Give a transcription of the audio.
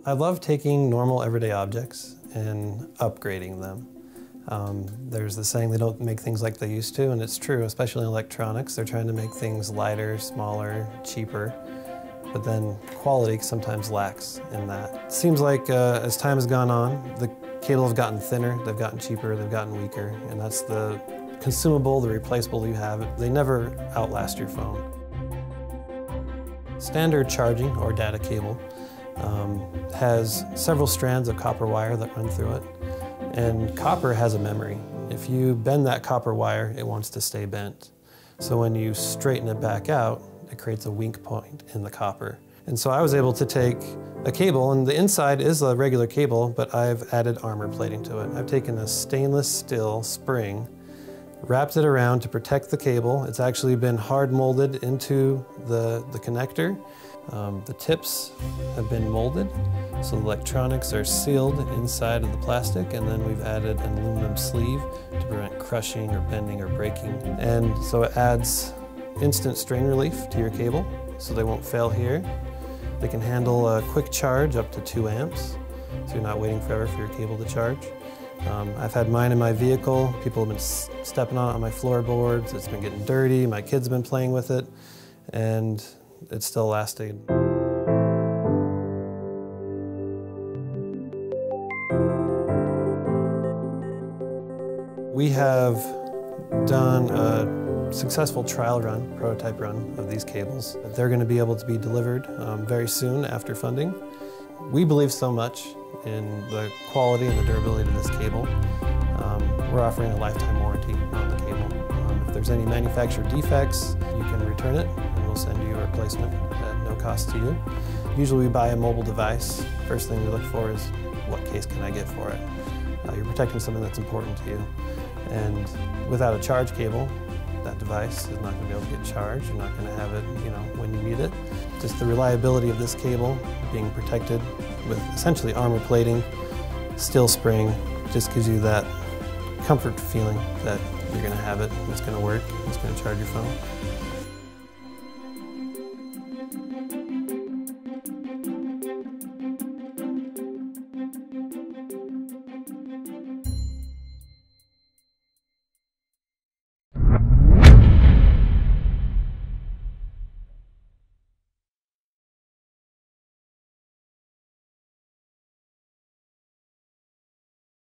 I love taking normal everyday objects and upgrading them. There's the saying, they don't make things like they used to, and it's true, especially in electronics. They're trying to make things lighter, smaller, cheaper, but then quality sometimes lacks in that. It seems like as time has gone on, the cables have gotten thinner, they've gotten cheaper, they've gotten weaker, and that's the consumable, the replaceable you have. They never outlast your phone. Standard charging or data cable has several strands of copper wire that run through it, and copper has a memory. If you bend that copper wire, it wants to stay bent. So when you straighten it back out, it creates a weak point in the copper. And so I was able to take a cable, and the inside is a regular cable, but I've added armor plating to it. I've taken a stainless steel spring, wrapped it around to protect the cable. It's actually been hard molded into the connector. The tips have been molded, so the electronics are sealed inside of the plastic, and then we've added an aluminum sleeve to prevent crushing or bending or breaking. And so it adds instant strain relief to your cable, so they won't fail here. They can handle a quick charge up to 2 amps, so you're not waiting forever for your cable to charge. I've had mine in my vehicle. People have been stepping on it on my floorboards. It's been getting dirty. My kids have been playing with it, and it's still lasting. We have done a successful trial run, prototype run of these cables. They're going to be able to be delivered very soon after funding. We believe so much in the quality and the durability of this cable. We're offering a lifetime warranty on the cable. If there's any manufacturer defects, you can return it and we'll send you a replacement at no cost to you. Usually we buy a mobile device. First thing we look for is, what case can I get for it? You're protecting something that's important to you. And without a charge cable, that device is not going to be able to get charged. You're not going to have it, when you need it. Just the reliability of this cable being protected with essentially armor plating, steel spring, just gives you that comfort feeling that you're going to have it, it's going to work, it's going to charge your phone.